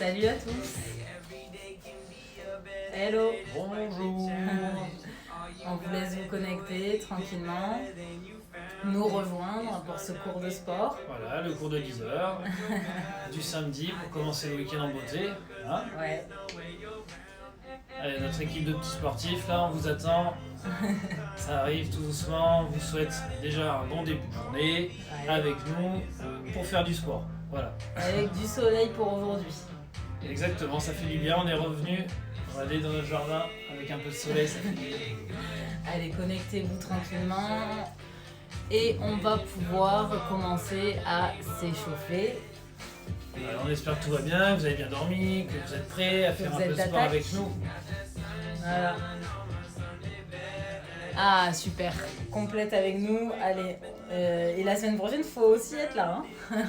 Salut à tous. Hello. Bonjour. On vous laisse vous connecter tranquillement, nous rejoindre pour ce cours de sport. Voilà, le cours de 10 heures du samedi pour commencer le week-end en beauté. Hein, Ouais. allez, notre équipe de petits sportifs, là, on vous attend. Ça arrive tout doucement. On vous souhaite déjà un bon début de journée Ouais. avec nous pour faire du sport. Voilà. Avec du soleil pour aujourd'hui. Exactement, ça fait du bien. On est revenu. On va aller dans notre jardin avec un peu de soleil. Ça fait du bien. Allez, connectez-vous tranquillement et on va pouvoir commencer à s'échauffer. Alors, on espère que tout va bien, que vous avez bien dormi, que vous êtes prêts à faire vous un peu êtes de sport d'attaque. avec nous. Voilà. Ah super, complète avec nous. Allez, et la semaine prochaine, faut aussi être là. Hein.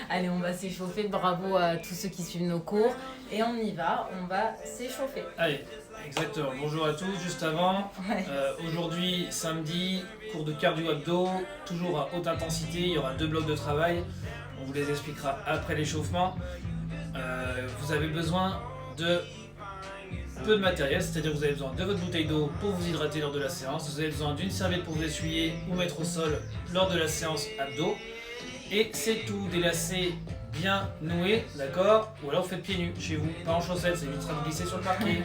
Allez, on va s'échauffer. Bravo à tous ceux qui suivent nos cours. Et on y va, on va s'échauffer. Allez, exactement. Bonjour à tous. Juste avant, Ouais. aujourd'hui, samedi, cours de cardio-abdos, toujours à haute intensité. Il y aura 2 blocs de travail. On vous les expliquera après l'échauffement. Vous avez besoin de peu de matériel, c'est-à-dire que vous avez besoin de votre bouteille d'eau pour vous hydrater lors de la séance. Vous avez besoin d'une serviette pour vous essuyer ou mettre au sol lors de la séance abdos. Et c'est tout, des lacets bien noués, d'accord? Ou alors vous faites pieds nus chez vous, pas en chaussettes, ça évitera de glisser sur le parquet.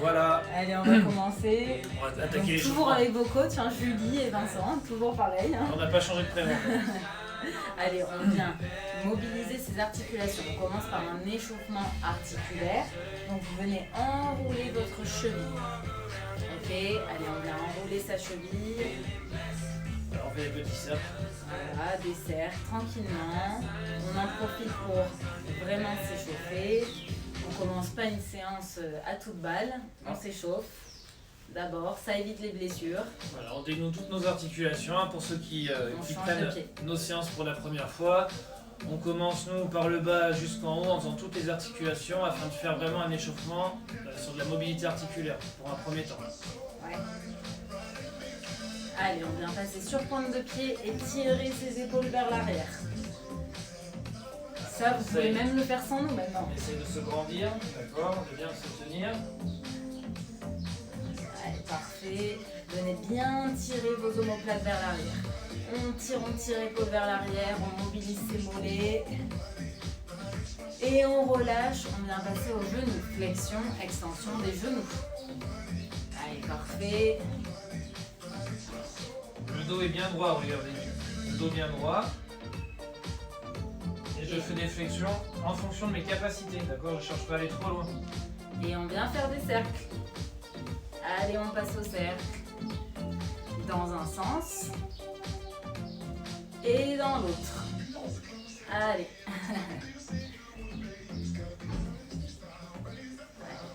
Voilà, Allez, on va commencer. on va Donc, attaquer les toujours avec vos coachs, hein, Julie et Vincent, toujours pareil. Hein. On n'a pas changé de prénom. Allez, on vient mobiliser ses articulations. On commence par un échauffement articulaire. Donc vous venez enrouler votre cheville. Ok, allez, on vient enrouler sa cheville. Alors on fait des petits cercles. Voilà, des cercles tranquillement. On en profite pour vraiment s'échauffer. On commence pas une séance à toute balle. On s'échauffe. D'abord, ça évite les blessures. Voilà, on dénoue toutes nos articulations. Hein, pour ceux qui On change prennent de pied. nos séances pour la première fois, on commence nous par le bas jusqu'en haut en faisant toutes les articulations afin de faire vraiment un échauffement sur de la mobilité articulaire pour un premier temps. Ouais. Allez, on vient passer sur pointe de pied et tirer ses épaules vers l'arrière. Ça, vous pouvez même le faire sans nous maintenant. On essaie de se grandir, d'accord, de bien se tenir. Allez, parfait. Venez bien tirer vos omoplates vers l'arrière. On tire épaule vers l'arrière, on mobilise ses mollets. Et on relâche, on vient passer aux genoux. Flexion, extension des genoux. Allez, parfait. Le dos est bien droit, regardez. Le dos bien droit. Et je fais des flexions en fonction de mes capacités, d'accord? Je ne cherche pas à aller trop loin. Et on vient faire des cercles. Allez, on passe au cercle. Dans un sens. Et dans l'autre. Allez.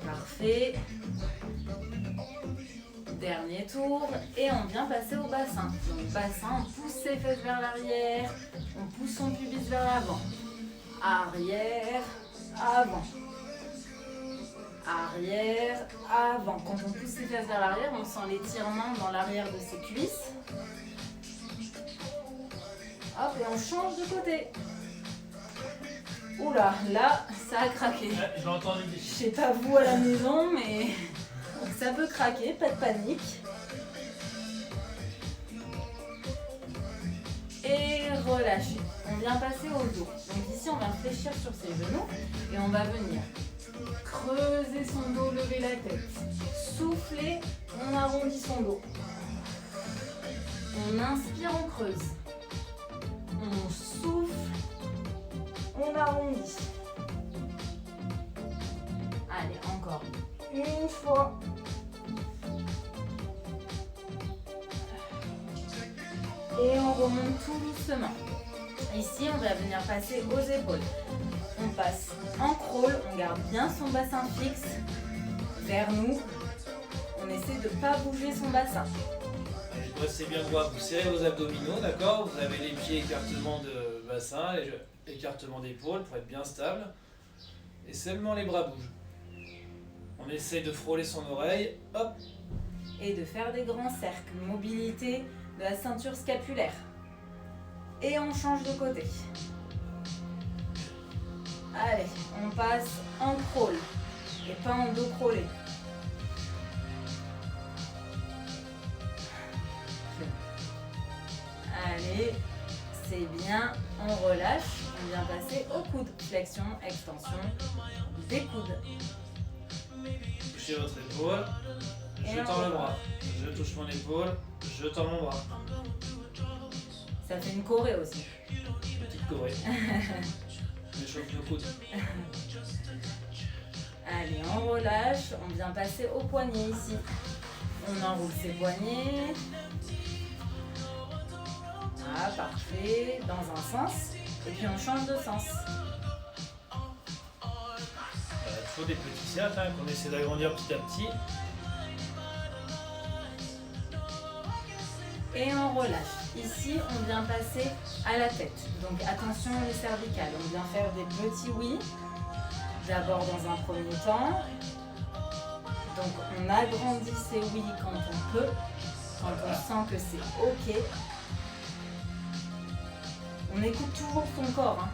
Parfait. Dernier tour. Et on vient passer au bassin. Donc bassin, on pousse ses fesses vers l'arrière. On pousse son pubis vers l'avant. Arrière, avant. Arrière, avant. Quand on pousse ses fesses vers l'arrière, on sent l'étirement dans l'arrière de ses cuisses. Hop, et on change de côté. Oula, là, ça a craqué. Ouais, je l'ai entendu Je dire. sais pas vous à la maison, mais ça peut craquer, pas de panique. Et relâcher. On vient passer au dos. Donc ici, on vient fléchir sur ses genoux et on va venir creuser son dos, lever la tête. Souffler, on arrondit son dos. On inspire, on creuse. On souffle, on arrondit. Allez, encore une fois. Et on remonte tout doucement. Ici, on va venir passer aux épaules. On passe en crawl, on garde bien son bassin fixe vers nous. On essaie de ne pas bouger son bassin. Allez, restez bien droit, vous serrez vos abdominaux, d'accord? Vous avez les pieds écartement de bassin, écartement d'épaule pour être bien stable. Et seulement les bras bougent. On essaie de frôler son oreille, hop. Et de faire des grands cercles. Mobilité de la ceinture scapulaire. Et on change de côté. Allez, on passe en crawl et pas en dos crawlé. Allez, c'est bien, on relâche, on vient passer au coude. Flexion, extension des coudes. Touchez votre épaule, je tends le bras. Je touche mon épaule, je tends mon bras. Ça fait une choré aussi. Petite choré. Je chauffe nos coudes. Allez, on relâche, on vient passer au poignet ici. On enroule ses poignets. Ah, parfait, dans un sens. Et puis on change de sens. Toujours des petits cercles hein, qu'on essaie d'agrandir petit à petit. Et on relâche. Ici, on vient passer à la tête. Donc attention les cervicales. On vient faire des petits oui. D'abord dans un premier temps. Donc on agrandit ces oui quand on peut. Quand on sent que c'est OK. On écoute toujours son corps. Hein.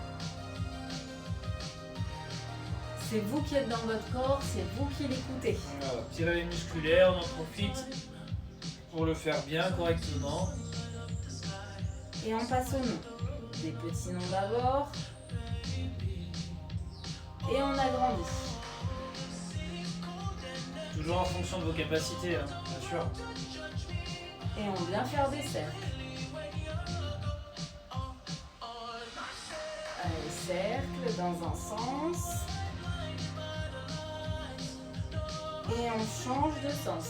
C'est vous qui êtes dans votre corps, c'est vous qui l'écoutez. Voilà, petit réveil musculaire, on en profite pour le faire bien correctement. Et on passe au nom. Des petits noms d'abord. Et on agrandit. Toujours en fonction de vos capacités, hein, bien sûr. Et on vient faire des cercles. Allez, cercle dans un sens. Et on change de sens.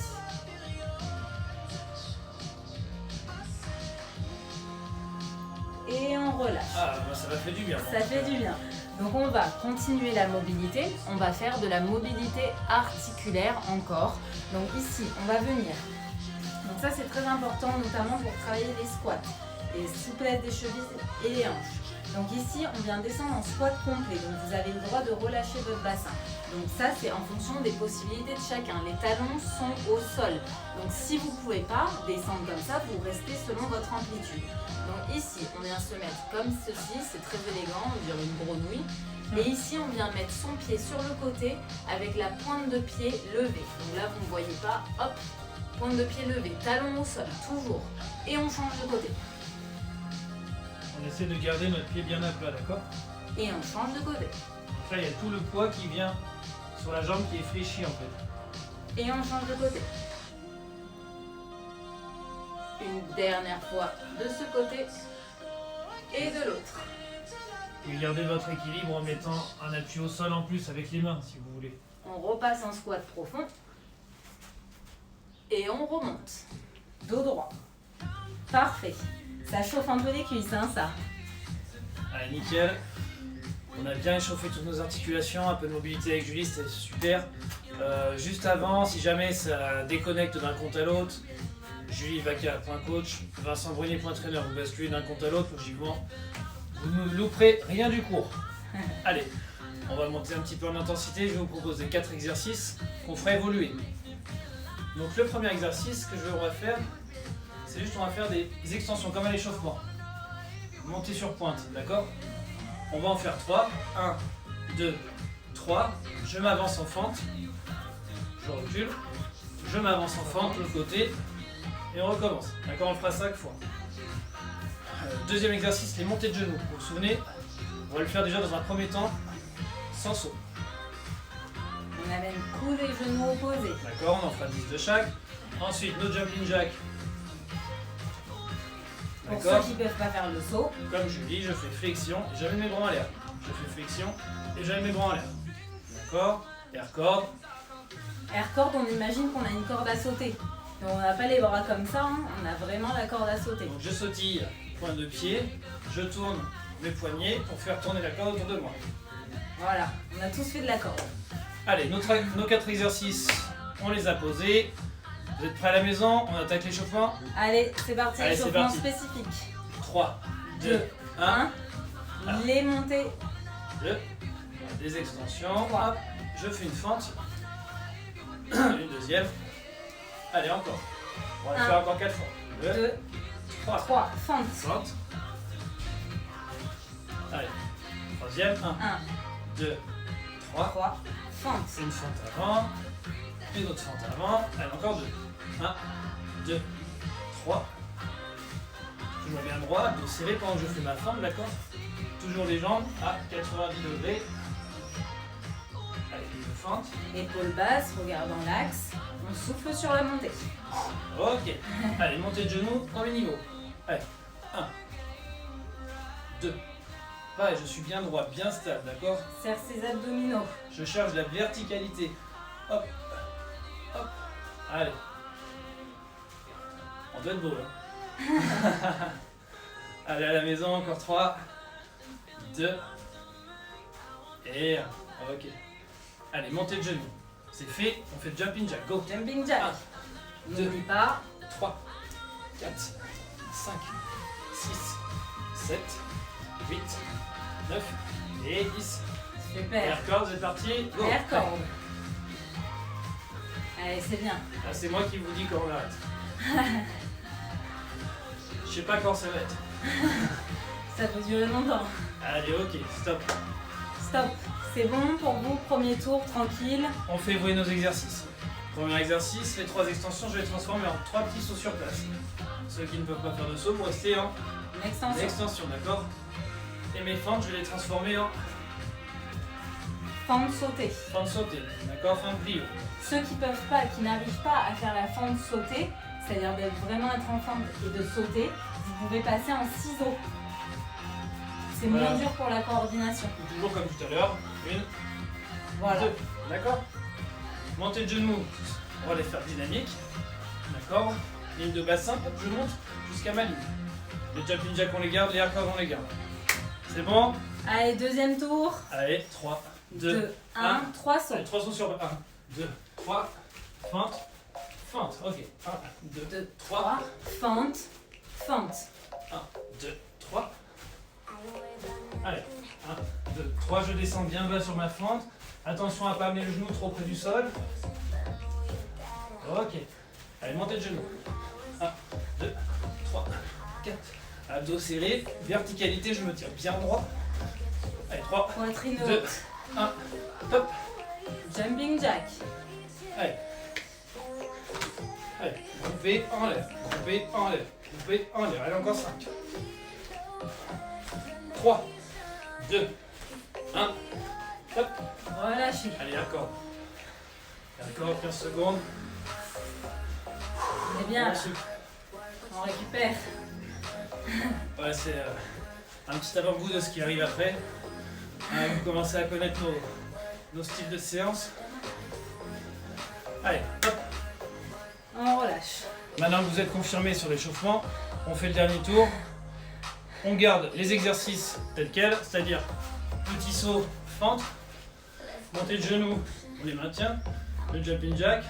Et on relâche. Ah, bah, ça m'a fait du bien. Ça fait du bien. Donc on va continuer la mobilité. On va faire de la mobilité articulaire encore. Donc ici, on va venir. Donc ça, c'est très important, notamment pour travailler les squats, les souplesses des chevilles et les hanches. Donc ici, on vient descendre en squat complet. Donc vous avez le droit de relâcher votre bassin. Donc ça, c'est en fonction des possibilités de chacun. Les talons sont au sol. Donc si vous ne pouvez pas descendre comme ça, vous restez selon votre amplitude. Donc ici, on vient se mettre comme ceci. C'est très élégant, on dirait une grenouille. Et ici, on vient mettre son pied sur le côté avec la pointe de pied levée. Donc là, vous ne voyez pas. Hop, pointe de pied levée, talon au sol, toujours. Et on change de côté. On essaie de garder notre pied bien à plat, d'accord? Et on change de côté. Donc là, il y a tout le poids qui vient sur la jambe qui est fléchie en fait. Et on change de côté. Une dernière fois de ce côté et de l'autre. Et gardez votre équilibre en mettant un appui au sol en plus avec les mains si vous voulez. On repasse en squat profond. Et on remonte. Dos droit. Parfait. Ça chauffe un peu les cuisses, hein, ça. Allez, nickel. On a bien échauffé toutes nos articulations, un peu de mobilité avec Julie, c'était super. Juste avant, si jamais ça déconnecte d'un compte à l'autre, Julie Vaca, point coach, Vincent Brunier, point traîneur, vous basculez d'un compte à l'autre, logiquement, vous ne louperez rien du cours. Allez, on va monter un petit peu en intensité, je vais vous proposer 4 exercices qu'on fera évoluer. Donc le premier exercice on va faire, c'est juste on va faire des extensions comme à l'échauffement. Monter sur pointe, d'accord? On va en faire 3. 1, 2, 3. Je m'avance en fente. Je recule. Je m'avance en fente, le côté. Et on recommence. D'accord, on le fera 5 fois. Deuxième exercice, les montées de genoux. Vous vous souvenez? On va le faire déjà dans un premier temps, sans saut. On amène coude et genoux opposés. D'accord, on en fera 10 de chaque. Ensuite, nos jumping jacks. Pour ceux qui ne peuvent pas faire le saut. Comme je dis, je fais flexion et j'amène mes bras en l'air. Je fais flexion et j'amène mes bras en l'air. D'accord? Air cord. Air cord, on imagine qu'on a une corde à sauter. Donc on n'a pas les bras comme ça, hein. On a vraiment la corde à sauter. Donc je sautille, pointe de pied, je tourne mes poignets pour faire tourner la corde autour de moi. Voilà, on a tous fait de la corde. Allez, nos 4 exercices, on les a posés. Vous êtes prêts à la maison? On attaque l'échauffement? Allez, c'est parti, Allez, échauffement c'est parti. spécifique. 3, 2, 1. Les montées. 2. Des extensions. 3. Hop, je fais une fente. Une deuxième. Allez, encore. On va le faire encore 4 fois. 2, 3. Fente. Fente. Allez. Troisième. 1, 1, 2, 3. 3. Fente. Une fente avant. Une autre fente avant. Allez, encore 2. 1, 2, 3. Toujours bien droit, dos serré pendant que je fais ma fente, d'accord? Toujours les jambes à 90 degrés. Allez, une fente. Épaules basses, regard dans l'axe. On souffle sur la montée. Ok. Allez, montée de genoux, premier niveau. Allez, 1, 2. Pareil, je suis bien droit, bien stable, d'accord? Serre ses abdominaux. Je cherche la verticalité. Hop, hop. Allez. On doit être beau, là. Allez, à la maison, encore 3, 2, et 1. Ok. Allez, montée de genoux. C'est fait, on fait jumping jack. Go. Jumping jack. 1, 2, N'oublie pas. 3, 4, 5, 6, 7, 8, 9 et 10. Super. Air cord, c'est parti. Go. Air cord. Allez, c'est bien. Ah, c'est moi qui vous dis quand on arrête. Je sais pas quand ça va être. Ça peut durer longtemps. Allez, ok, stop. Stop. C'est bon pour vous, premier tour, tranquille. On fait évoluer nos exercices. Premier exercice, les 3 extensions, je vais les transformer en 3 petits sauts sur place. Ceux qui ne peuvent pas faire de saut, pour rester en Une extension. extension, d'accord? Et mes fentes, je vais les transformer en Fente sautée. fente sautée, d'accord? Fente plio. Ceux qui peuvent pas, qui n'arrivent pas à faire la fente sautée, c'est-à-dire d'être vraiment être en fente et de sauter, vous pouvez passer en ciseaux. C'est Voilà. moins dur pour la coordination. Toujours comme tout à l'heure. 1, Voilà. 2, d'accord? Montée de genoux, on va les faire dynamiques, d'accord? Ligne de bassin, hop, je monte jusqu'à ma ligne. Les jumping jack, on les garde, les air cords, on les garde. C'est bon? Allez, deuxième tour. Allez, 3, 2, 2, 1, 3 sauts. Allez, 3 sauts sur 1, 2, 3, fente, fente, ok. 1, 2, 2, 3, 3, fente, fente. 1, 2, 3. Allez, 1, 2, 3, je descends bien bas sur ma fente. Attention à ne pas amener le genou trop près du sol. Ok. Allez, montée de genoux. 1, 2, 3, 4. Abdos serrés. Verticalité, je me tire bien droit. Allez, 3, Poitrine 2, haute. 1. Top. Jumping jack. Allez. Allez, groupé en l'air. Groupé en l'air. Groupé en l'air. Allez, encore 5. 3, 2, 1. Top. Relâchez. Allez, accord. Accord, 15 secondes. On est bien là. On souffle. On récupère. Ouais, c'est un petit avant-goût de ce qui arrive après. Vous commencez à connaître nos styles de séance. Allez, hop. On relâche. Maintenant que vous êtes confirmé sur l'échauffement, on fait le dernier tour. On garde les exercices tels quels, c'est-à-dire petit saut, fente, montée de genoux, on les maintient, le jumping jack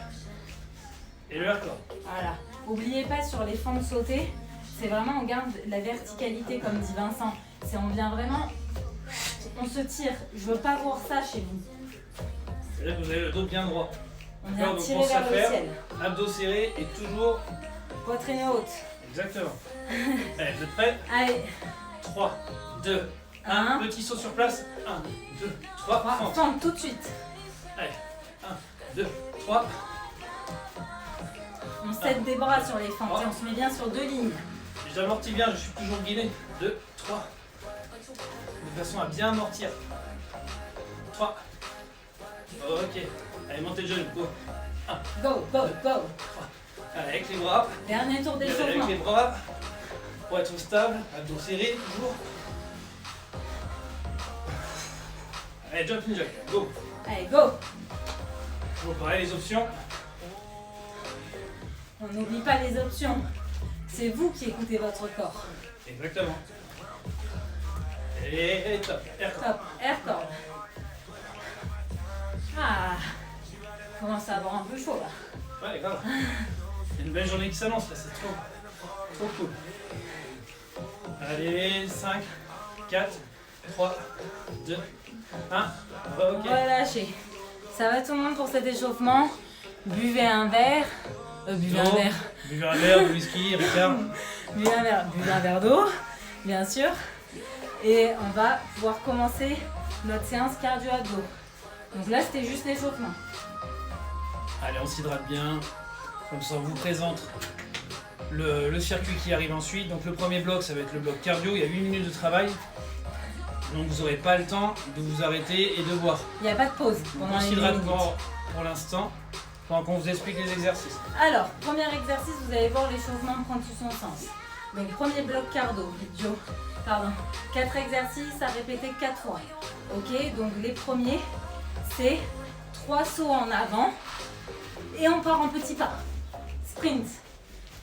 et le air cord. Voilà. N'oubliez pas sur les fentes sautées, c'est vraiment on garde la verticalité comme dit Vincent. C'est on vient vraiment, on se tire. Je veux pas voir ça chez vous. C'est-à-dire que vous avez le dos bien droit. On D'accord, vient donc tirer pense à vers le faire. ciel. Abdos serrés et toujours Poitrine haute. exactement. Allez, vous êtes prêts? Allez, 3, 2, 1. Un. Petit saut sur place. 1, 2, 3. 3, Fente. fente tout de suite. Allez, 1, 2, 3. On s'aide des bras sur les fentes et on se met bien sur 2 lignes. J'amortis bien, je suis toujours guidé. 2, 3. De façon à bien amortir. 3. Ok. Allez, montez le genou. Go. Go, go, go. Allez, avec les bras. Dernier tour Avec d'échauffement. les bras. Pour être stable. Abdos serrés, toujours. Allez, jumping jack. Go. Allez, go. Toujours pareil, les options. On n'oublie pas les options. C'est vous qui écoutez votre corps. Exactement. Et top. Air cord. Top, air cord. Ah, commence à avoir un peu chaud là. Ouais, grave. C'est une belle journée qui s'annonce là, c'est trop cool. Allez, 5, 4, 3, 2, 1. Ok. Relâchez. Ça va tout le monde pour cet échauffement. Buvez un verre. Buvez un D'eau. verre. Buvez un verre de whisky, Ricard. Buvez un verre d'eau, bien sûr. Et on va pouvoir commencer notre séance cardio-abdos. Donc là, c'était juste l'échauffement. Allez, on s'hydrate bien. Comme ça, on vous présente le circuit qui arrive ensuite. Donc le premier bloc, ça va être le bloc cardio. Il y a 8 minutes de travail. Donc vous n'aurez pas le temps de vous arrêter et de boire. Il n'y a pas de pause Donc pendant on les 8 s'hydrate minutes. pour l'instant, pendant qu'on vous explique les exercices. Alors, premier exercice, vous allez voir l'échauffement prendre tout son sens. Donc premier bloc cardio, 4 exercices à répéter 4 fois. Ok, donc les premiers, c'est 3 sauts en avant et on part en petits pas. Sprint.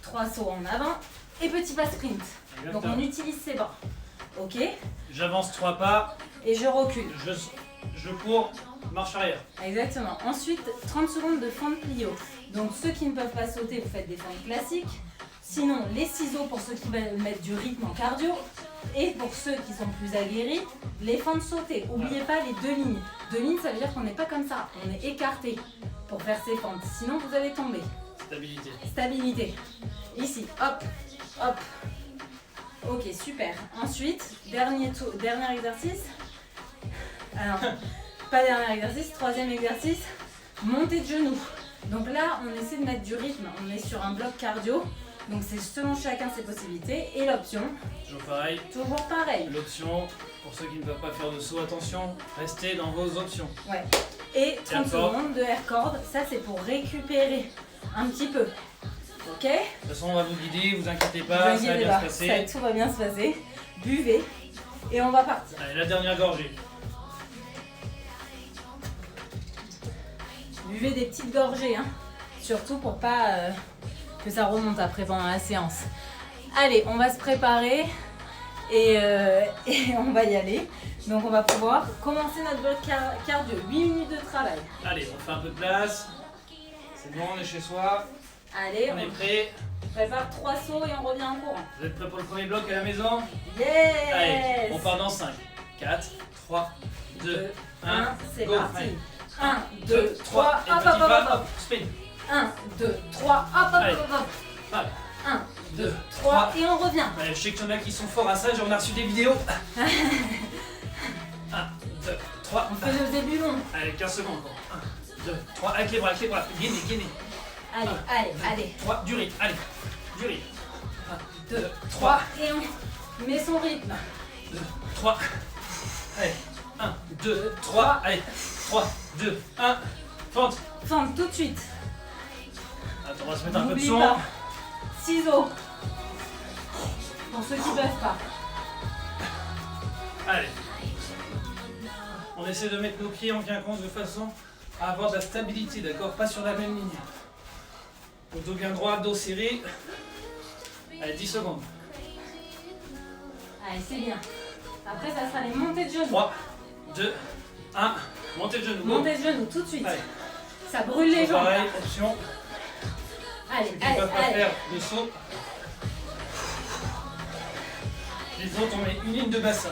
3 sauts en avant et petits pas sprint. Donc on utilise ses bras. Ok, J'avance 3 pas, et je recule. je cours, marche arrière. Exactement. Ensuite, 30 secondes de fente plio. Donc ceux qui ne peuvent pas sauter, vous faites des fentes classiques. Sinon, les ciseaux pour ceux qui veulent mettre du rythme en cardio. Et pour ceux qui sont plus aguerris, les fentes sautées. N'oubliez pas les 2 lignes. 2 lignes, ça veut dire qu'on n'est pas comme ça. On est écarté pour faire ces fentes. Sinon, vous allez tomber. Stabilité. Stabilité. Ici, hop, hop. Ok, super. Ensuite, dernier exercice. Alors, pas dernier exercice, 3e exercice, montée de genoux. Donc là, on essaie de mettre du rythme. On est sur un bloc cardio. Donc c'est selon chacun ses possibilités. Et l'option, Toujours pareil. pareil. L'option, pour ceux qui ne peuvent pas faire de saut, attention, restez dans vos options. Ouais. Et 30 Air cord. secondes de air cord. Ça, c'est pour récupérer un petit peu. Ok? De toute façon, on va vous guider, vous inquiétez Vous pas, ça va inquiétez bien pas, se passer. tout va bien se passer. Buvez. Et on va partir. Allez, la dernière gorgée. Buvez des petites gorgées, hein. Surtout pour pas que ça remonte après pendant la séance. Allez, on va se préparer et on va y aller. Donc on va pouvoir commencer notre bloc cardio. 8 minutes de travail. Allez, on fait un peu de place. C'est bon, on est chez soi. Allez, On est prêt. on prépare 3 sauts et on revient en courant. Vous êtes prêts pour le premier bloc à la maison? Yes! Allez, on part dans 5, 4, 3, 2, 1, c'est go. parti. Allez. 1, 2, 3, et hop, petit hop, hop, pas, hop, hop. hop, spin. 1, 2, 3, hop, hop, Allez. hop, hop. Allez. 1, 2, 2, 3 et on revient. Allez, je sais qu'il y en a qui sont forts à ça, j'en ai reçu des vidéos. 1, 2, 3. On fait le début long. Allez, 15 secondes encore. 1, 2, 3, avec les bras, Gainez, gainez. Allez, allez, allez. 3, du rythme, allez, du rythme. 1, 2, 2, 3 3, et on met son rythme. 2, 3. Allez, 1, 2, 3, allez, 3, 2, 1, fente. Fente tout de suite. Attends, on va se mettre un peu de N'oublie son. pas. Ciseaux. Pour ceux qui ne peuvent pas. Allez. On essaie de mettre nos pieds en quinconce de façon à avoir de la stabilité, d'accord? Pas sur la même ligne. Donc dos bien droit, dos serré. Allez, 10 secondes. Allez, c'est bien. Après, ça sera les montées de genoux. 3, 2, 1. Montez le genou. go. Montées de genoux tout de suite. Allez. Ça brûle les jambes. Pareil, option. Allez, Ceux qui ne allez, peuvent pas allez. faire de saut. Les autres, on met une ligne de bassin.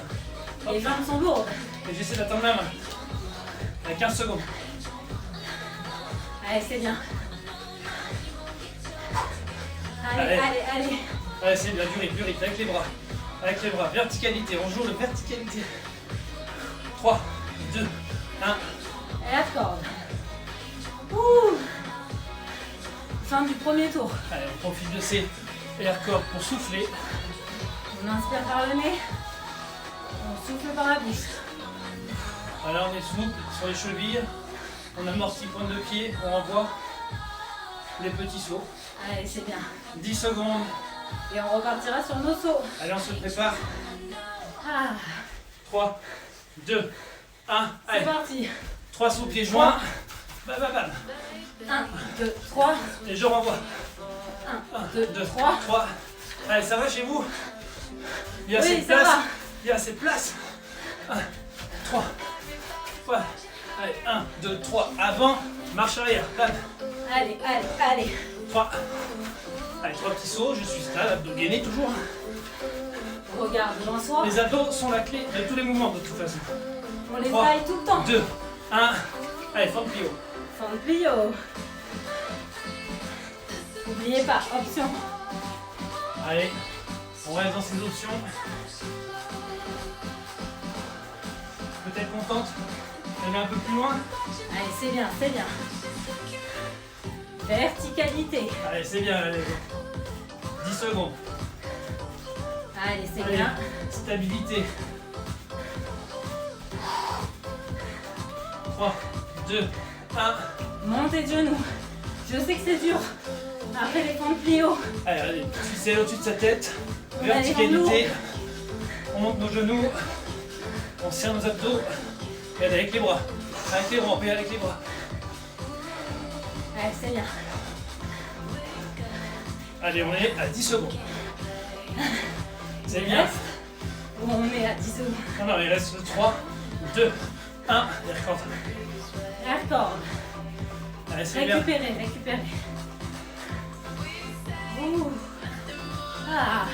Les jambes sont lourdes. Et j'essaie d'attendre la main. Allez, 15 secondes. Allez, c'est bien. Allez, Allez. allez, allez. Allez, c'est bien, du rythme, avec les bras. Avec les bras, verticalité, on joue de verticalité. 3, 2, 1. Et la corde. Ouh. Fin du premier tour. Allez, on profite de ces air corps pour souffler. On inspire par le nez. On souffle par la bouche. Voilà, on est souple sur les chevilles. On amortit pointe de pied, on envoie les petits sauts. Allez, c'est bien. 10 secondes. Et on repartira sur nos sauts. Allez, on se prépare. Ah, 3, 2, 1. c'est Allez, parti. 3 sauts pieds joints. Bam, bam, bam. 1, 2, 3. Et je renvoie. 1, 2, 2, 3. 3. Allez, ça va chez vous? Il y a Oui, assez de ça place. va. Il y a assez de place. 1, 3. Ouais. Allez, 1, 2, 3. Avant. Marche arrière. Bam. Allez, allez, allez. 3. Allez, 3 petits sauts. Je suis stable. Abdos gainés toujours. Regarde devant soi. Les abdos sont la clé de tous les mouvements de toute façon. On les 3, travaille tout le temps. 2, 1. Allez, fente plio. Fente plio. N'oubliez pas, option. Allez, on reste dans ces options. peut-être contente d'aller un peu plus loin. Allez, c'est bien, c'est bien. Verticalité. Allez, c'est bien, allez. 10 secondes. Allez, c'est Allez, bien. stabilité. 3, 2, 1. Montez de genoux. Je sais que c'est dur. Après les pompes plie haut. Allez, allez, c'est au-dessus de sa tête. On a les jambes Verticalité. On monte nos genoux. On serre nos abdos. Et allez, avec les bras. Avec les bras, on peut y aller avec les bras. Allez, c'est bien. Allez, on est à 10 secondes. C'est Il bien. reste. On est à 10 secondes. Non, non, il reste 3, 2, 1. Et recompte. Raccord. Allez, c'est bien. Récupérez, récupérez. Ouh. Ah.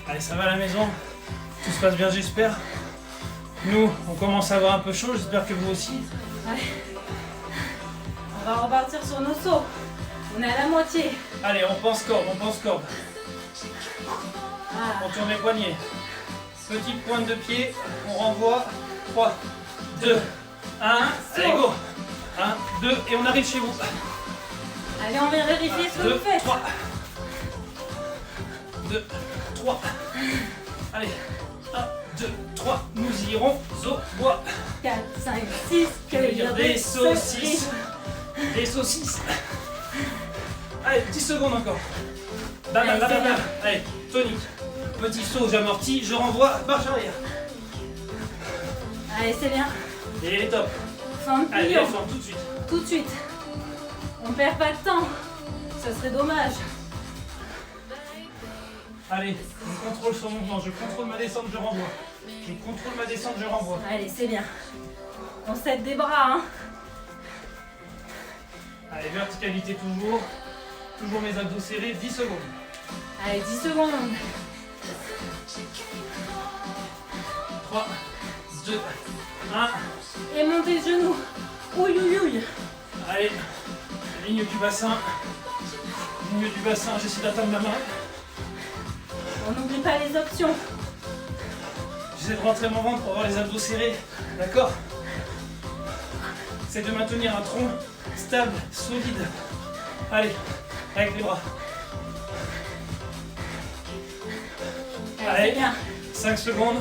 Allez, ça va à la maison. Tout se passe bien, j'espère. Nous, on commence à avoir un peu chaud. J'espère que vous aussi. Allez. On va repartir sur nos sauts. On est à la moitié. Allez, on pense corde, on pense corde. Ah. On tourne les poignets. Petite pointe de pied. On renvoie. 3, 2, 1. Allez, go. 1, 2, et on arrive chez vous. Allez, on va vérifier ce que 2, vous faites. 3. 2, 3. Allez. 1, 2, 3. Nous irons au bois. 4, 5, 6, Cueillir des saucisses. Des saucisses. Allez, 10 secondes encore. Bam, bam, bam, bam, bam. Allez, tonique. Petit saut, j'amortis, je renvoie, marche arrière. Allez, c'est bien. Et il est top. Fin de Allez, pliant. descend tout de suite. Tout de suite. On perd pas de temps. Ça serait dommage. Allez, je contrôle son mouvement, je contrôle ma descente, je renvoie. Je contrôle ma descente, je renvoie. Allez, c'est bien. On s'aide des bras, hein. Allez, verticalité toujours. Toujours mes abdos serrés, 10 secondes. Allez, 10 secondes. 3, 2, 1. Et montez le genou. Ouille, ouille, ouille. Allez, ligne du bassin. Ligne du bassin, j'essaie d'atteindre ma main. On n'oublie pas les options. J'essaie de rentrer mon ventre pour avoir les abdos serrés. D'accord? C'est de maintenir un tronc stable, solide. Allez, avec les bras. Allez, c'est bien. 5 secondes.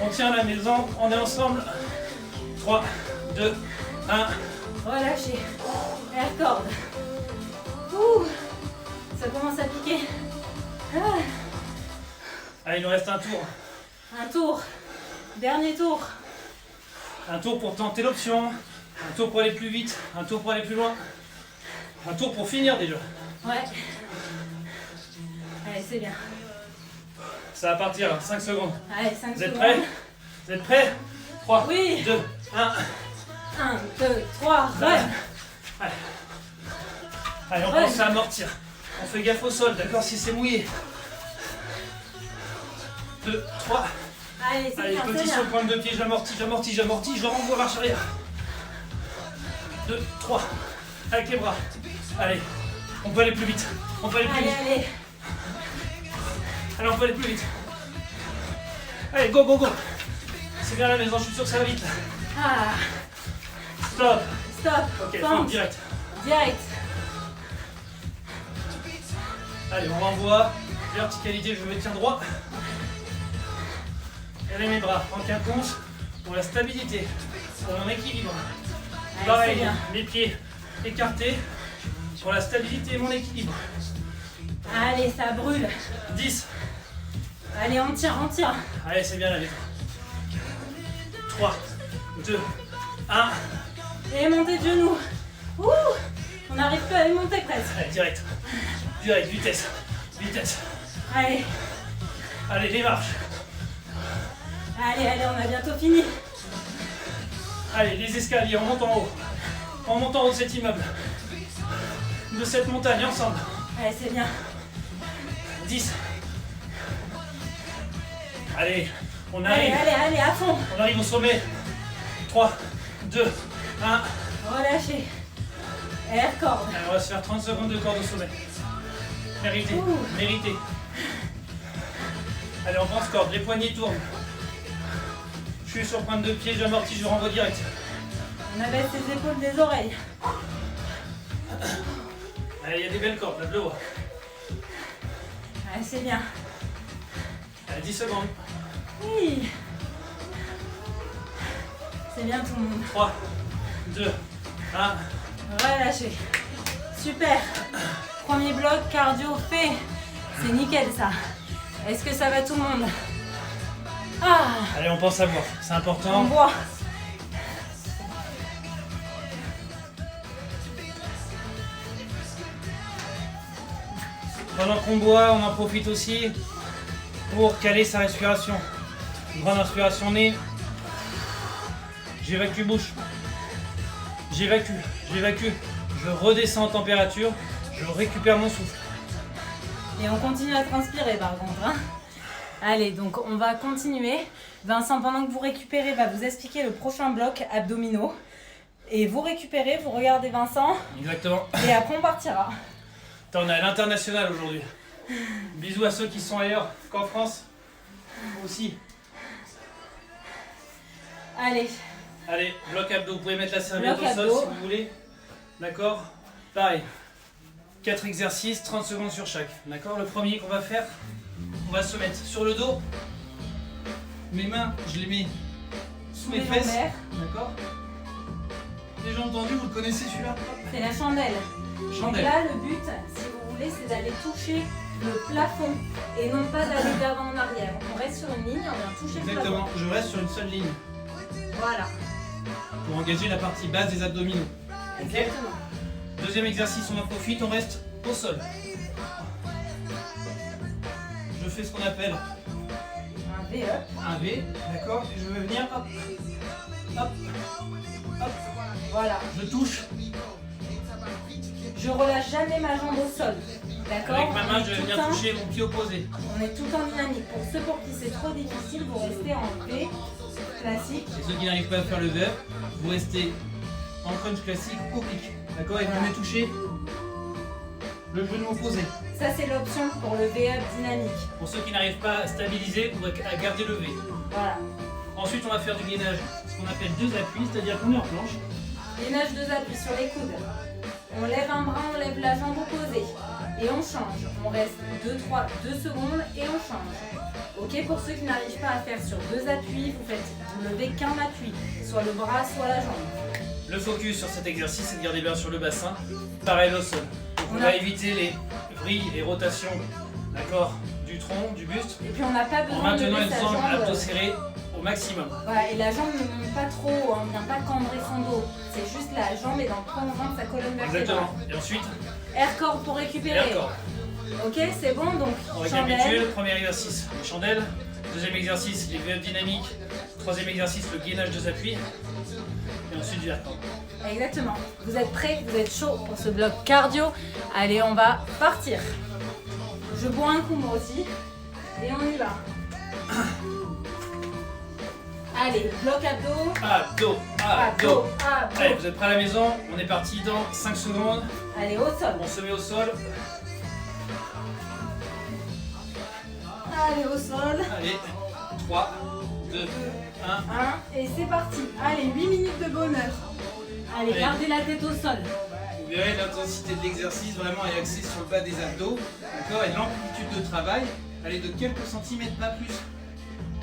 On tient la maison, on est ensemble. 3, 2, 1. Relâchez. Air corde. Ouh. Ça commence à piquer. Ah. Allez, il nous reste un tour. Un tour. Dernier tour. Un tour pour tenter l'option. Un tour pour aller plus vite. Un tour pour aller plus loin. Un tour pour finir déjà. Ouais. Allez, c'est bien. Ça va partir, 5 secondes. Allez, 5 Vous êtes secondes. prêts? Vous êtes prêts? 3, Oui. 2, 1. 1, 2, 3, run. Allez. Allez, on Ouais. pense à amortir. On fait gaffe au sol, d'accord, si c'est mouillé. 2, 3. Allez, c'est Allez, bien, c'est petit bien. saut de pointe de pied, j'amortis, je renvoie marche arrière. 2, 3. Avec les bras. Allez, on peut aller plus vite. On peut aller plus Allez, vite. allez. Allez, on peut aller plus vite. Allez, go, go, go. C'est bien à la maison, je suis sûr que ça va vite. Ah, Stop. stop. Ok, Pente. fente direct. Direct. Allez, on renvoie. Verticalité, je me tiens droit. Allez, mes bras en quinconce pour la stabilité, pour mon équilibre. Allez, c'est Pareil, bien. mes pieds écartés pour la stabilité et mon équilibre. Allez, ça brûle. 10. Allez, on tire, on tire. Allez, c'est bien la maison. 3, 2, 1. Et montez de genoux. Ouh, on n'arrive plus à les monter presque. Allez, direct. Direct, vitesse. Vitesse. Allez, Allez, les marches. allez, allez, on a bientôt fini. Allez, les escaliers, on monte en haut. On monte en haut de cet immeuble. De cette montagne, ensemble. Allez, c'est bien. 10. Allez, on Allez, arrive. allez, allez, à fond. On arrive au sommet. 3, 2, 1. Relâchez. Air corde. Allez, on va se faire 30 secondes de corde au sommet. Mérité, Ouh. mérité. Allez, on pense corde, les poignets tournent. Je suis sur pointe de pied, j'amortis, je renvoie direct. On abaisse les épaules des oreilles. Allez, il y a des belles cordes, là, je le vois. Allez, c'est bien. Allez, 10 secondes. Oui. C'est bien tout le monde. 3, 2, 1. Relâchez. Super. Premier bloc cardio fait. C'est nickel ça. Est-ce que ça va tout le monde? Ah, Allez, on pense à boire, c'est on important. boit. Pendant qu'on boit, on en profite aussi pour caler sa respiration. Une grande inspiration nez. J'évacue bouche. J'évacue. Je redescends en température. Je récupère mon souffle. Et on continue à transpirer par contre. Hein. Allez, donc on va continuer. Vincent, pendant que vous récupérez, va vous expliquer le prochain bloc abdominaux. Et vous récupérez, vous regardez Vincent. Exactement. Et après on partira. Attends, on est à l'international aujourd'hui. Bisous à ceux qui sont ailleurs qu'en France. Aussi. Allez, Allez, bloc abdos. Vous pouvez mettre la serviette Bloc au sol abdos. si vous voulez. D'accord? Pareil. 4 exercices, 30 secondes sur chaque. D'accord? Le premier qu'on va faire, on va se mettre sur le dos. Mes mains, je les mets sous mes les fesses. lombaires. D'accord? Déjà entendu, vous le connaissez celui-là? C'est la chandelle. Chandelle. Donc là, le but, si vous voulez, c'est d'aller toucher le plafond et non pas d'aller d'avant en arrière. On reste sur une ligne, on vient toucher le plafond. Exactement, je reste sur une seule ligne Voilà, pour engager la partie basse des abdominaux. Ok? exactement. Deuxième exercice, on en profite, on reste au sol. Je fais ce qu'on appelle Un V-up. un V, d'accord? Et je vais venir, hop, hop, hop, Voilà. je touche. Je relâche jamais ma jambe au sol. D'accord? Avec ma main, On est je vais tout venir le temps- toucher mon pied opposé. On est tout le temps dynamique. Pour ceux pour qui c'est trop difficile, vous restez en V classique. Et ceux qui n'arrivent pas à faire le V, vous restez en crunch classique oblique. D'accord? Et vous venez toucher le genou opposé. Ça, c'est l'option pour le V-up dynamique. Pour ceux qui n'arrivent pas à stabiliser ou à garder le V. Voilà. Ensuite, on va faire du gainage, ce qu'on appelle deux appuis, c'est-à-dire qu'on est en planche. Gainage 2 appuis sur les coudes. On lève un bras, on lève la jambe opposée. Et on change. On reste 2 secondes et on change. Ok, pour ceux qui n'arrivent pas à faire sur 2 appuis, vous levez qu'un appui. Soit le bras, soit la jambe. Le focus sur cet exercice, c'est de garder bien sur le bassin. Pareil au sol. Donc, on On va a- éviter les vrilles et rotations, d'accord, du tronc, du buste, Et puis on n'a pas en besoin de maintenant lever une sa jambe jambe. abdos serrés au maximum. Voilà, et la jambe ne monte pas trop, on ne vient pas cambrer son dos. C'est juste la jambe est dans le prolongement de sa colonne vertébrale. Exactement. Et ensuite, Air cord pour récupérer. et encore. Ok, c'est bon, donc On chandelle. récapitule. Premier exercice, les chandelles. Deuxième exercice, les V-up dynamiques. Troisième exercice, le gainage deux appuis. Et ensuite, du hardcore. Exactement. Vous êtes prêts, vous êtes chaud pour ce bloc cardio. Allez, on va partir. Je bois un coup moi aussi. Et on y va. Allez, bloc abdos. Abdos, Abdos, abdos. abdos. Allez, vous êtes prêts à la maison? On est parti dans 5 secondes. Allez, au sol. On se met au sol. Allez, au sol. Allez, 3, 2, 1. 1. Et c'est parti. Allez, 8 minutes de bonheur. Allez, Allez. gardez la tête au sol. Vous verrez, l'intensité de l'exercice vraiment est axée sur le bas des abdos, d'accord, et l'amplitude de travail, elle est de quelques centimètres, pas plus.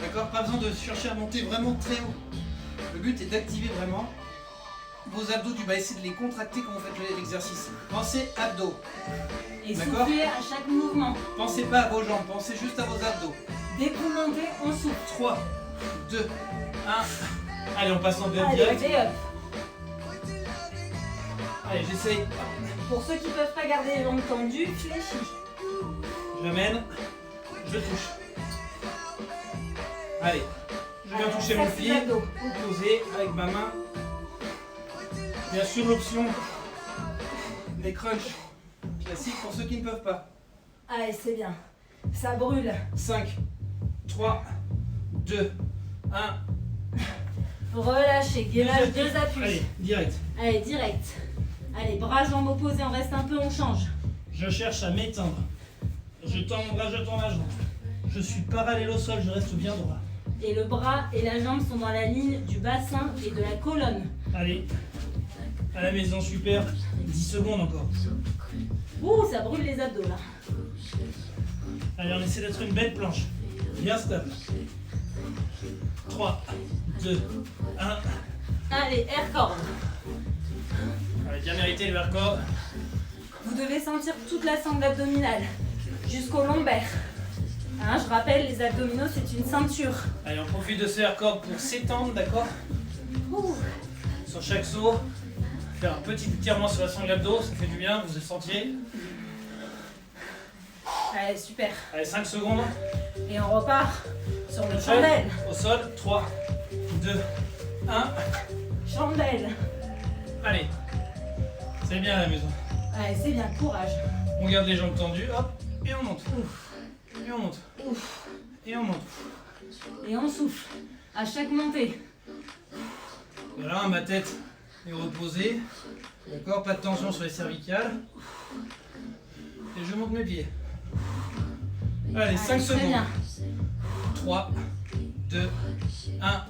D'accord, pas besoin de chercher à monter vraiment très haut. Le but est d'activer vraiment vos abdos du bas, essayez de les contracter quand vous faites l'exercice. Pensez abdos, Et D'accord. soufflez à chaque mouvement. pensez pas à vos jambes, pensez juste à vos abdos. Dès que vous montez, on souffle. 3, 2, 1. Allez, on passe en V-up Allez, direct. V-up. Allez, j'essaye. Pour ceux qui ne peuvent pas garder les jambes tendues, fléchis. J'amène, je touche. Allez, je viens toucher Ça, mon c'est pied l'abdos. opposé avec ma main. Bien sûr, l'option des crunchs classiques pour ceux qui ne peuvent pas. Allez, c'est bien. Ça brûle. 5, 3, 2, 1. Relâchez. Gainage 2 appuis. Allez, direct. Allez, direct. Allez, bras, jambes opposés, on reste un peu, on change. Je cherche à m'étendre. Je tends mon bras, je tends ma jambe. Je suis parallèle au sol, je reste bien droit. Et le bras et la jambe sont dans la ligne du bassin et de la colonne. Allez, à la maison, super. 10 secondes encore. Ouh, ça brûle les abdos là. Allez, on essaie d'être une belle planche. Bien stable. 3, 2, 1. Allez, air cord. Allez, bien mérité le record. Vous devez sentir toute la sangle abdominale jusqu'au lombaire. Hein, je rappelle, les abdominaux, c'est une ceinture. Allez, on profite de ce record pour s'étendre, d'accord? Ouh. Sur chaque saut, faire un petit étirement sur la sangle abdo, ça fait du bien, vous le sentiez. Allez, super. Allez, 5 secondes. Et on repart sur le Prêt? chandelle. Au sol, 3, 2, 1. Chandelle. Allez, c'est bien à la maison. Allez, c'est bien, courage. On garde les jambes tendues, hop, et on monte. Et on monte. Ouf. Et on monte. Et on souffle à chaque montée. Voilà, ma tête est reposée. D'accord, pas de tension sur les cervicales. Et je monte mes pieds. Allez, 5 Allez, très secondes. bien. 3, 2, 1.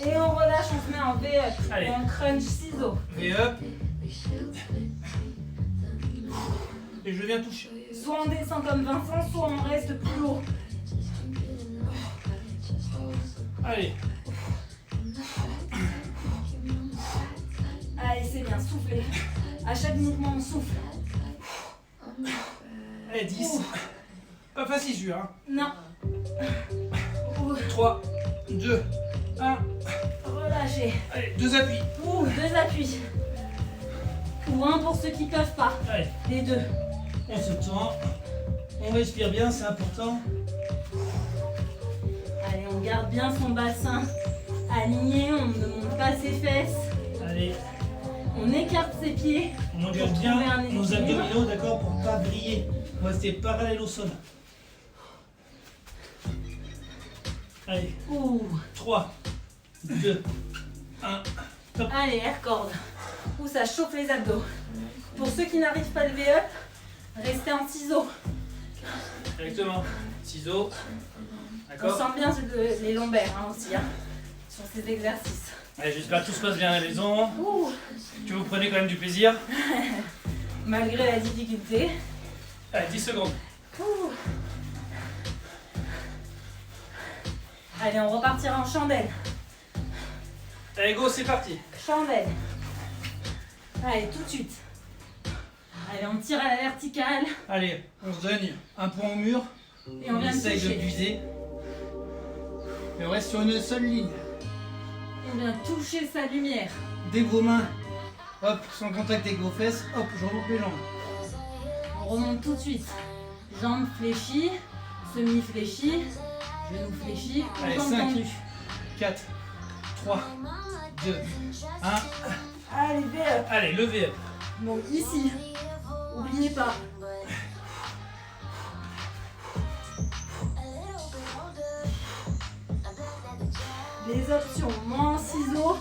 Et on relâche, on se met en V-up. Allez. Et on crunch ciseaux. V-up. Et je viens toucher. Soit on descend comme Vincent, soit on reste plus haut. Allez, Allez, c'est bien, soufflez. À chaque mouvement, on souffle. allez, 10. Pas facile celui-là. Non. Ouh. 3, 2, 1. Relâchez. Allez, 2 appuis. Ouh, 2 appuis. Ou un pour ceux qui ne peuvent pas. Allez, Les deux. on se tend. On respire bien, c'est important. Allez, on garde bien son bassin aligné, on ne monte pas ses fesses. Allez, On écarte ses pieds. on engage Pour bien trouver un nos équilibre. abdominaux, d'accord, pour pas briller. On va rester parallèle au sol. Allez, Ouh. 3, 2, 1. Top. Allez, air cord. Ouh, ça chauffe les abdos. Pour ceux qui n'arrivent pas à lever up, restez en ciseaux. Directement. Ciseaux. On D'accord. sent bien les lombaires hein, aussi, hein, sur ces exercices. Allez, j'espère que tout se passe bien à la maison. Ouh. Que vous prenez quand même du plaisir. Malgré la difficulté. Allez, 10 secondes. Ouh. Allez, on repartira en chandelle. Allez, go, c'est parti. Chandelle. Allez, tout de suite. Allez, on tire à la verticale Allez, on se donne un point au mur. et on vient de essaye de toucher. puiser. Et on reste sur une seule ligne. On vient toucher sa lumière. Dès que vos mains, hop, sont en contact avec vos fesses, hop, je remonte les jambes. On remonte tout de suite. Jambes fléchies, semi-fléchies, genoux fléchis, Allez, jambes 5. tendues. 4, 3, 2, 1. Allez, V-up. Allez, levez up. Donc ici, n'oubliez pas. Les options, moi en ciseaux,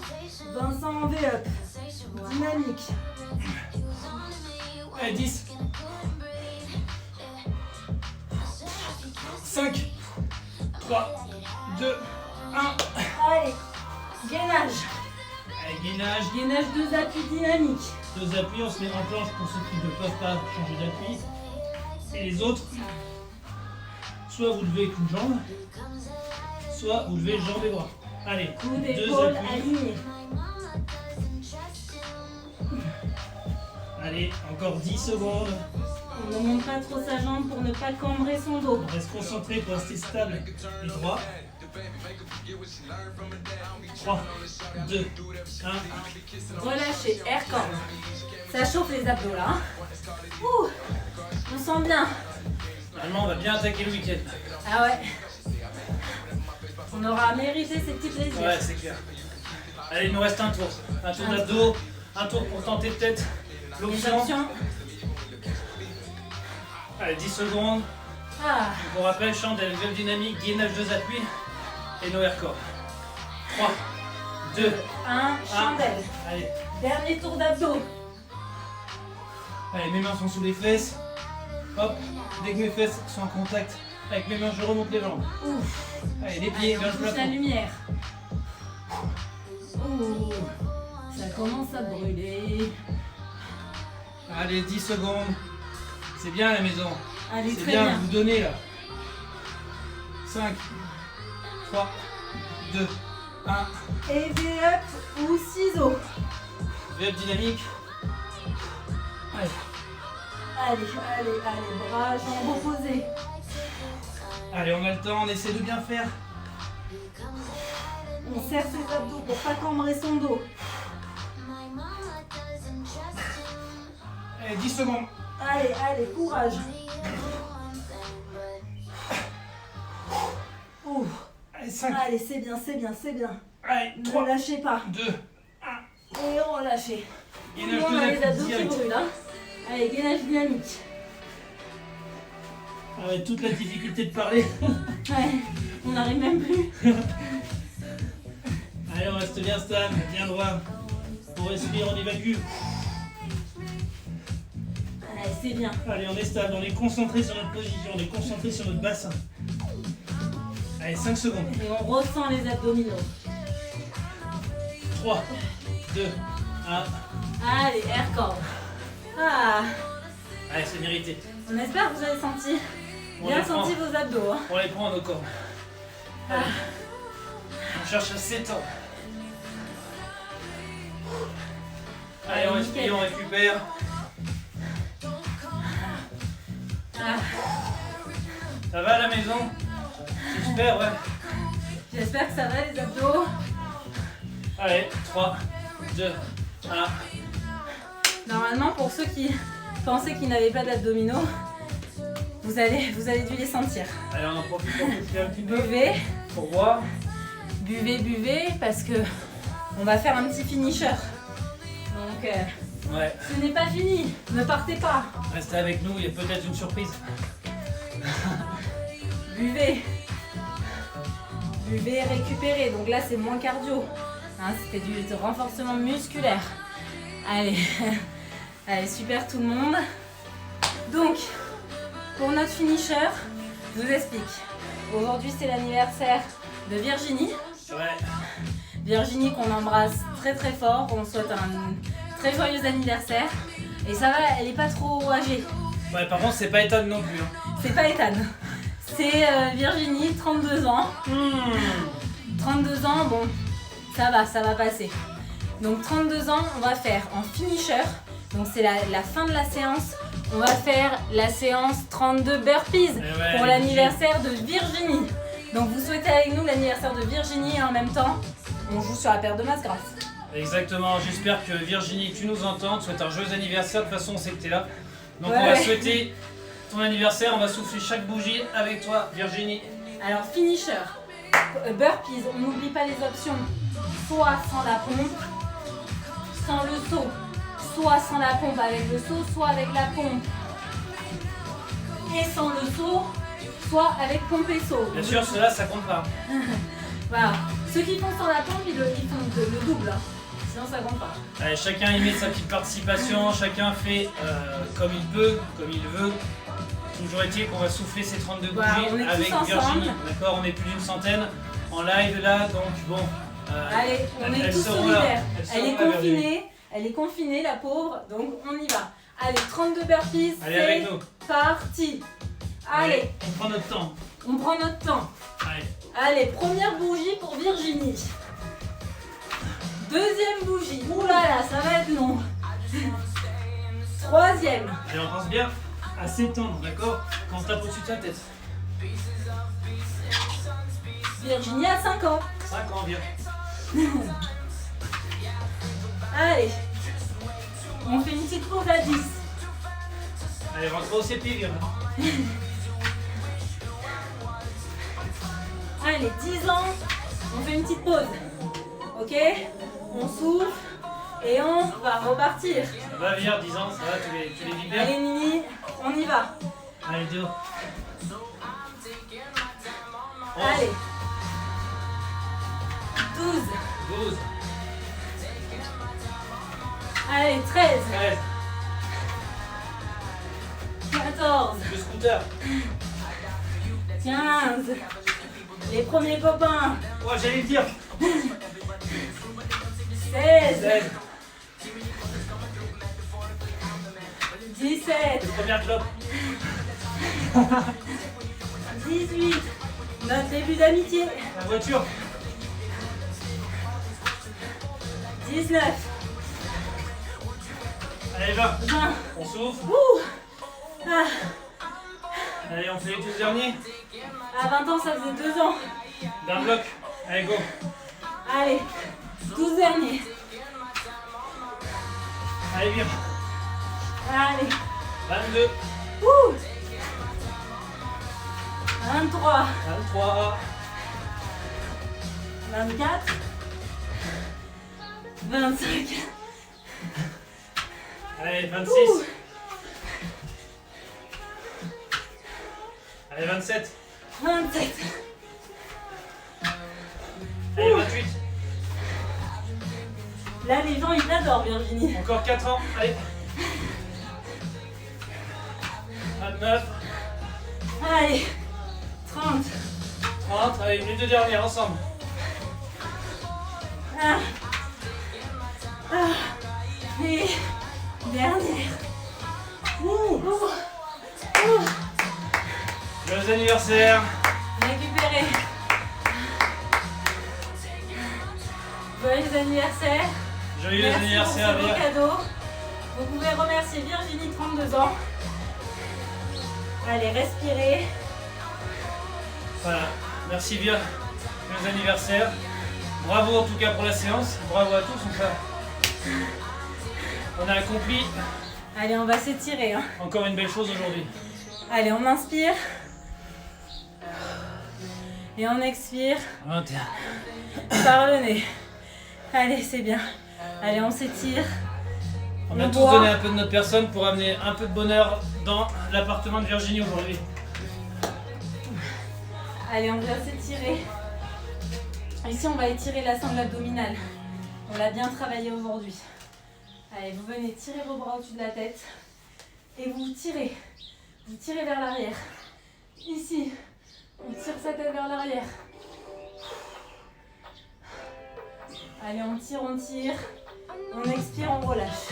Vincent en V-up. Dynamique. Allez, 10. 5, 3, 2, 1. Allez, gainage. Allez, gainage. Gainage 2 appuis dynamiques. 2 appuis, on se met en planche pour ceux qui ne peuvent pas changer d'appui. Et les autres, soit vous levez qu'une jambe, soit vous levez jambes et bras. Allez, Coude 2 épaule appuis. alignés. Allez, encore 10 secondes. On ne monte pas trop sa jambe pour ne pas cambrer son dos. On reste concentré pour rester stable et droit. 3, 2, 1. Relâchez, air cord. Ça chauffe les abdos là. Hein. Ouh, on sent bien. Normalement, on va bien attaquer le week-end. Ah ouais. On aura mérité ces petits plaisirs. Ouais, c'est clair. Allez, il nous reste un tour. Un tour d'abdos, un tour pour tenter peut-être Les l'option. options. Allez, 10 secondes. Ah, Donc on rappelle, chandelle, vélo dynamique, gainage 2 appuis et nos air corps. 3, 2, 1, chandelle. allez. Dernier tour d'abdos. Allez, mes mains sont sous les fesses. Hop, dès que mes fesses sont en contact Avec mes mains, je remonte les jambes. Ouf. Allez, les pieds Allez, vers on le touche la plafond. lumière. Ouh. Ça commence à brûler. Allez, 10 secondes. C'est bien à la maison. Allez, C'est très bien, bien. vous donnez là. 5, 3, 2, 1. Et V-up ou ciseaux. V-up dynamique. Allez. Allez, bras, jambes opposés. Allez, on a le temps, on essaie de bien faire. On serre ses abdos pour pas cambrer son dos. Allez, 10 secondes. Allez, courage. Ouh. Allez, 5. Allez, c'est bien. Allez, Ne 3, lâchez pas. 2. Et relâchez. Gainage On a les dynamique abdos qui direct. brûlent. Hein. Allez, gainage dynamique. Avec toute la difficulté de parler. Ouais, on n'arrive même plus. Allez, on reste bien stable, bien droit. On respire, on évacue. Allez, c'est bien. Allez, on est stable, on est concentré sur notre position, on est concentré sur notre bassin. Allez, 5 secondes. Et on ressent les abdominaux. 3, 2, 1. Allez, air core. Ah, Allez, c'est mérité. on espère que vous avez senti, On bien les prend. senti vos abdos. Hein. On les prend à nos corps. Allez. On cherche à s'étendre. Allez, on Allez, respire, nickel. on récupère. Ah, Ça va à la maison? J'espère, ouais. j'espère que ça va les abdos. Allez, 3, 2, 1. Normalement, pour ceux qui pensaient qu'ils n'avaient pas d'abdominaux, vous avez dû les sentir. Allez, on en profite pour souffler un petit peu. Buvez, Pour boire. buvez, parce que on va faire un petit finisher. Donc, Ouais. ce n'est pas fini. Ne partez pas. Restez avec nous, il y a peut-être une surprise. Buvez. Buvez, récupérez. Donc là, c'est moins cardio. Hein, c'était du renforcement musculaire. Allez. Allez, super tout le monde. Donc, pour notre finisher, je vous explique. Aujourd'hui, c'est l'anniversaire de Virginie. Ouais. Virginie qu'on embrasse très très fort. On souhaite un très joyeux anniversaire. Et ça va, elle n'est pas trop âgée. Ouais, par contre, c'est pas Ethan non plus. Hein. C'est pas Ethan. C'est Virginie, 32 ans. 32 ans, bon, ça va passer. Donc 32 ans, on va faire en finisher. Donc c'est la fin de la séance. On va faire la séance 32 burpees ouais, pour l'anniversaire de Virginie. Donc vous souhaitez avec nous l'anniversaire de Virginie et en même temps, on joue sur la perte de masse grasse. Exactement, j'espère que Virginie, tu nous entends, tu souhaites un joyeux anniversaire, de toute façon on sait que tu es là. Donc Ouais. on va souhaiter ton anniversaire, on va souffler chaque bougie avec toi Virginie. Alors finisher, burpees, on n'oublie pas les options. Soit sans la pompe, sans le saut. Soit sans la pompe avec le saut, soit avec la pompe et sans le saut, soit avec pompe et saut. Bien sûr, cela ça compte pas. Voilà. Ceux qui font sans la pompe, ils font le double. Hein. Sinon ça compte pas. Allez, chacun y met sa petite participation, chacun fait comme il peut, comme il veut. Toujours est-il qu'on va souffler ces 32 bougies Voilà, on est tous avec ensemble. Virginie. D'accord, on est plus d'une centaine en live là, donc bon. Allez, on est elles tous seront là. solidaires. Elles Elle est seront là, Virginie. confinée. Elle est confinée, la pauvre. Donc on y va. Allez, 32 burpees. Allez avec c'est nous. parti. Allez, on prend notre temps. on prend notre temps. Allez. Allez, première bougie pour Virginie. Deuxième bougie. Ouh là là, ça va être long. Troisième. Allez, on pense bien à s'étendre, d'accord? Quand on tape au-dessus de sa tête. Virginie a 5 ans. 5 ans, bien. Allez. On fait une petite pause à 10. Allez, rentre au CP, Virginie. Allez, 10 ans. On fait une petite pause. Ok? On souffle et on va repartir. Ça va, Vir, 10 ans, ça va, tu les vis bien? Allez Nini, on y va. Allez, Théo. Allez. 12. 12, Allez, 13. 13, 14. le scooter. 15. Les premiers copains. Oh, j'allais le dire. 16. 16. 17. Première clope. 18. Notre début d'amitié. La voiture. 19. Allez, 20. 20. On souffle. Ouh. Ah. Allez, on fait les 12 derniers. À 20 ans, ça faisait 2 ans. D'un bloc. Allez, go. Allez, 12 derniers. Allez, viens. Allez. 22. Ouh. 23. 23. 24. 25. Allez, 26. Ouh. Allez, 27. 27. Allez, 28. Là, les gens, ils adorent Virginie. Encore 4 ans. Allez. 29. Allez. 30. 30. Allez, les 2 dernières ensemble. Ah. Ah. Et dernière. Ouh. Ouh. Ouh. Joyeux anniversaire. Récupérez. Joyeux anniversaire. Joyeux Merci anniversaire, pour ce beau Léa. cadeau. Vous pouvez remercier Virginie, 32 ans. Allez, respirez. Voilà, merci bien. Joyeux anniversaire. Bravo en tout cas pour la séance. Bravo à tous. On a accompli Allez, on va s'étirer. Hein. encore une belle chose aujourd'hui. Allez, on inspire. Et on expire 21. par le nez. Allez, c'est bien. Allez, on s'étire. On a tous boit. donné un peu de notre personne pour amener un peu de bonheur dans l'appartement de Virginie aujourd'hui. Allez, on vient s'étirer. Ici, on va étirer la sangle abdominale. On l'a bien travaillé aujourd'hui. Allez, vous venez tirer vos bras au-dessus de la tête. Et vous tirez. Vous tirez vers l'arrière. Ici, on tire sa tête vers l'arrière. Allez, on tire, on tire. On expire, on relâche.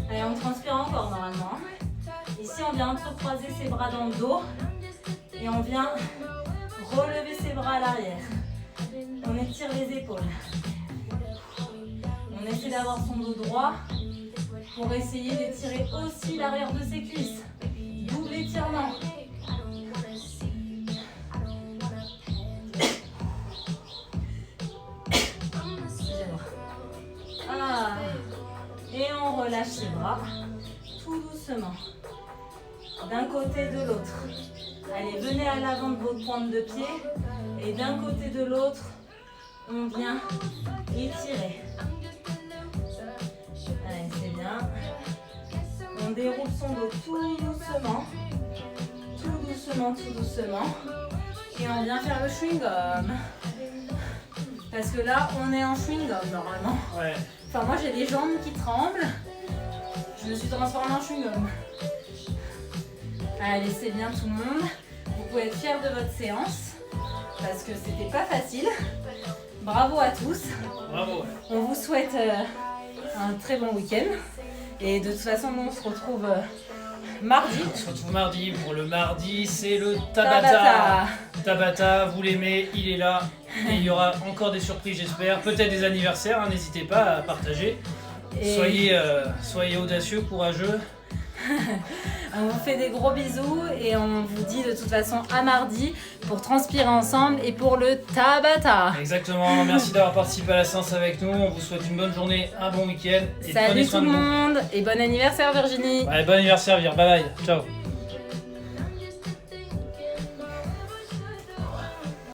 Allez, on transpire encore normalement. Ici, on vient entrecroiser ses bras dans le dos. Et on vient relever ses bras à l'arrière. On étire les épaules. On essaie d'avoir son dos droit pour essayer d'étirer aussi l'arrière de ses cuisses. Double étirement. Excusez-moi. Ah. Et on relâche les bras tout doucement. D'un côté de l'autre. Allez, venez à l'avant de votre pointe de pied. Et d'un côté de l'autre, on vient étirer. Allez, c'est bien. On déroule son dos tout doucement. Tout doucement, tout doucement. Et on vient faire le chewing-gum. Parce que là, on est en chewing-gum normalement. Ouais. Enfin, moi j'ai les jambes qui tremblent. Je me suis transformée en chewing-gum. Allez, c'est bien tout le monde. Vous pouvez être fiers de votre séance. Parce que c'était pas facile. Bravo à tous. Bravo. Ouais. On vous souhaite un très bon week-end. Et de toute façon, nous on se retrouve mardi. On se retrouve mardi. Pour le mardi, c'est le Tabata. Tabata, vous l'aimez, il est là. Et il y aura encore des surprises, j'espère. Peut-être des anniversaires, hein, n'hésitez pas à partager. Et Soyez audacieux, courageux. on vous fait des gros bisous et on vous dit de toute façon à mardi pour transpirer ensemble et pour le Tabata. Exactement, merci d'avoir participé à la séance avec nous. On vous souhaite une bonne journée, un bon week-end. Et prenez Salut tout soin le de vous. monde et bon anniversaire Virginie. Ouais, bon anniversaire, Vir. Bye bye. Ciao.